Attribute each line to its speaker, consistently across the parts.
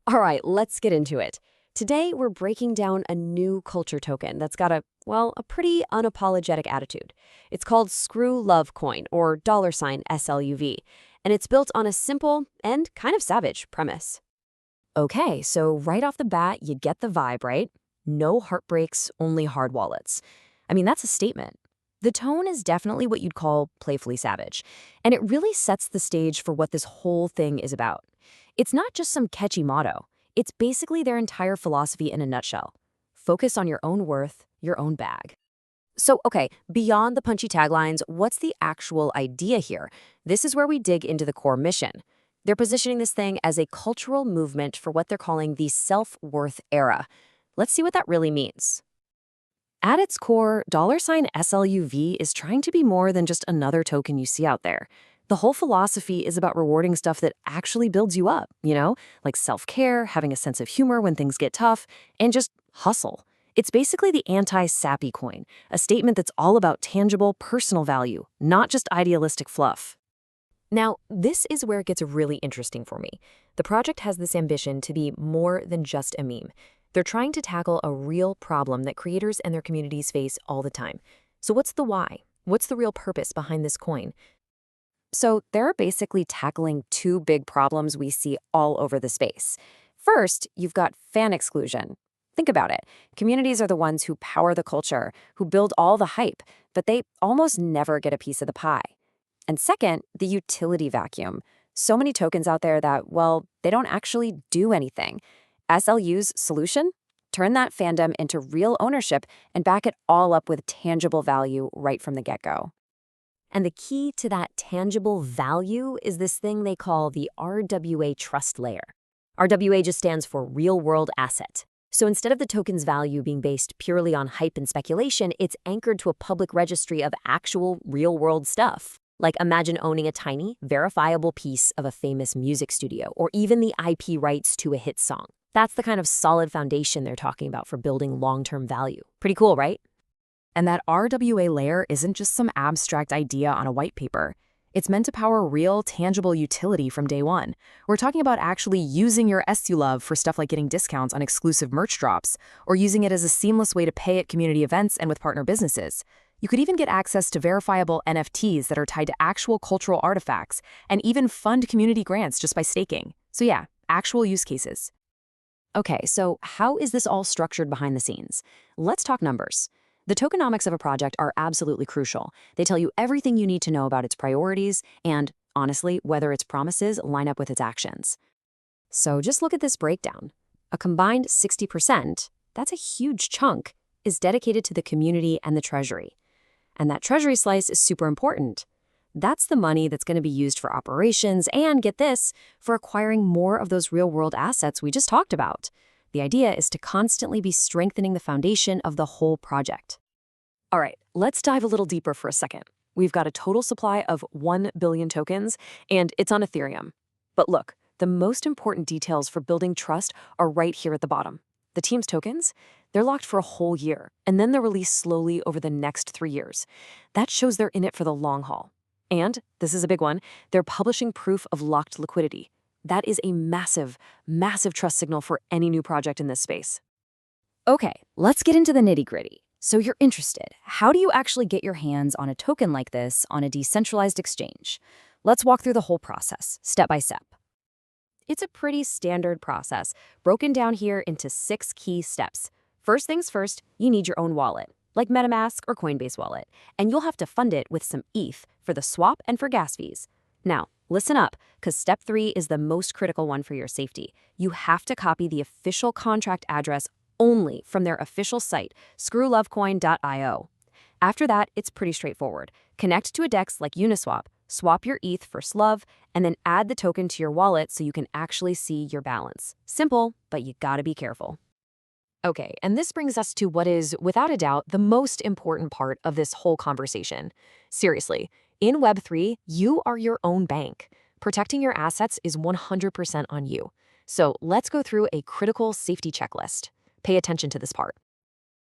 Speaker 1: All right, let's get into it. Today, we're breaking down a new culture token that's got a pretty unapologetic attitude. It's called Screw Love Coin, or $ SLUV, and it's built on a simple and kind of savage premise. Okay, so right off the bat, you get the vibe, right? No heartbreaks, only hard wallets. I mean, that's a statement. The tone is definitely what you'd call playfully savage, and it really sets the stage for what this whole thing is about. It's not just some catchy motto. It's basically their entire philosophy in a nutshell. Focus on your own worth, your own bag. So, okay, beyond the punchy taglines, what's the actual idea here? This is where we dig into the core mission. They're positioning this thing as a cultural movement for what they're calling the self-worth era. Let's see what that really means. At its core, $SLUV is trying to be more than just another token you see out there. The whole philosophy is about rewarding stuff that actually builds you up, like self-care, having a sense of humor when things get tough, and just hustle. It's basically the anti-sappy coin, a statement that's all about tangible, personal value, not just idealistic fluff. Now, this is where it gets really interesting for me. The project has this ambition to be more than just a meme. They're trying to tackle a real problem that creators and their communities face all the time. So what's the why? What's the real purpose behind this coin? So they're basically tackling two big problems we see all over the space. First, you've got fan exclusion. Think about it. Communities are the ones who power the culture, who build all the hype, but they almost never get a piece of the pie. And second, the utility vacuum. So many tokens out there that, well, they don't actually do anything. SLU's solution? Turn that fandom into real ownership and back it all up with tangible value right from the get-go. And the key to that tangible value is this thing they call the RWA trust layer. RWA just stands for real-world asset. So instead of the token's value being based purely on hype and speculation, it's anchored to a public registry of actual real-world stuff. Like imagine owning a tiny, verifiable piece of a famous music studio, or even the IP rights to a hit song. That's the kind of solid foundation they're talking about for building long-term value. Pretty cool, right?
Speaker 2: And that RWA layer isn't just some abstract idea on a white paper. It's meant to power real, tangible utility from day one. We're talking about actually using your SLUV for stuff like getting discounts on exclusive merch drops, or using it as a seamless way to pay at community events and with partner businesses. You could even get access to verifiable NFTs that are tied to actual cultural artifacts, and even fund community grants just by staking. So yeah, actual use cases.
Speaker 1: Okay, so how is this all structured behind the scenes? Let's talk numbers. The tokenomics of a project are absolutely crucial. They tell you everything you need to know about its priorities and, honestly, whether its promises line up with its actions. So just look at this breakdown. A combined 60%, that's a huge chunk, is dedicated to the community and the treasury. And that treasury slice is super important. That's the money that's going to be used for operations and, get this, for acquiring more of those real-world assets we just talked about. The idea is to constantly be strengthening the foundation of the whole project. All right, let's dive a little deeper for a second. We've got a total supply of 1 billion tokens, and it's on Ethereum. But look, the most important details for building trust are right here at the bottom. The team's tokens, they're locked for a whole year, and then they're released slowly over the next 3 years. That shows they're in it for the long haul. And, this is a big one, they're publishing proof of locked liquidity. That is a massive, massive trust signal for any new project in this space. Okay, let's get into the nitty-gritty. So you're interested. How do you actually get your hands on a token like this on a decentralized exchange? Let's walk through the whole process, step by step. It's a pretty standard process, broken down here into 6 key steps. First things first, you need your own wallet, like MetaMask or Coinbase wallet, and you'll have to fund it with some ETH for the swap and for gas fees. Now, listen up, because step 3 is the most critical one for your safety. You have to copy the official contract address only from their official site, screwlovecoin.io. After that, it's pretty straightforward. Connect to a DEX like Uniswap, swap your ETH for SLUV, and then add the token to your wallet so you can actually see your balance. Simple, but you gotta be careful. Okay, and this brings us to what is, without a doubt, the most important part of this whole conversation. Seriously, in Web3, you are your own bank. Protecting your assets is 100% on you. So let's go through a critical safety checklist. Pay attention to this part.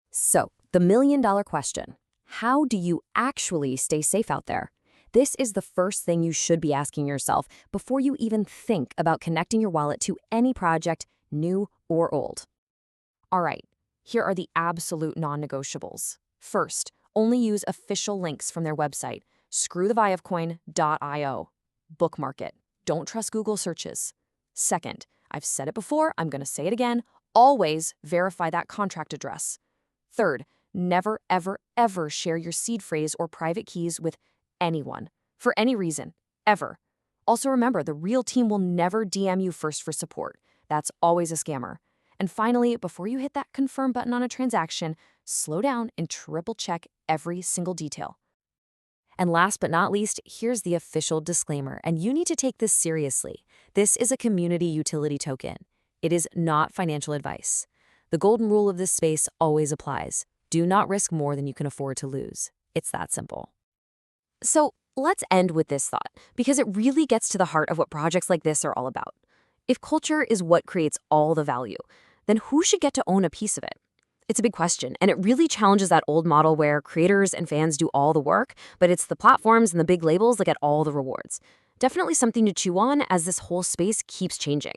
Speaker 1: So, the million-dollar question. How do you actually stay safe out there? This is the first thing you should be asking yourself before you even think about connecting your wallet to any project, new or old. All right, here are the absolute non-negotiables. First, only use official links from their website, screwthevivecoin.io. Bookmark it. Don't trust Google searches. Second, I've said it before, I'm going to say it again, always verify that contract address. Third, never, ever, ever share your seed phrase or private keys with anyone, for any reason, ever. Also remember, the real team will never DM you first for support. That's always a scammer. And finally, before you hit that confirm button on a transaction, slow down and triple check every single detail. And last but not least, here's the official disclaimer, and you need to take this seriously. This is a community utility token. It is not financial advice. The golden rule of this space always applies. Do not risk more than you can afford to lose. It's that simple. So let's end with this thought, because it really gets to the heart of what projects like this are all about. If culture is what creates all the value, then who should get to own a piece of it? It's a big question, and it really challenges that old model where creators and fans do all the work, but it's the platforms and the big labels that get all the rewards. Definitely something to chew on as this whole space keeps changing.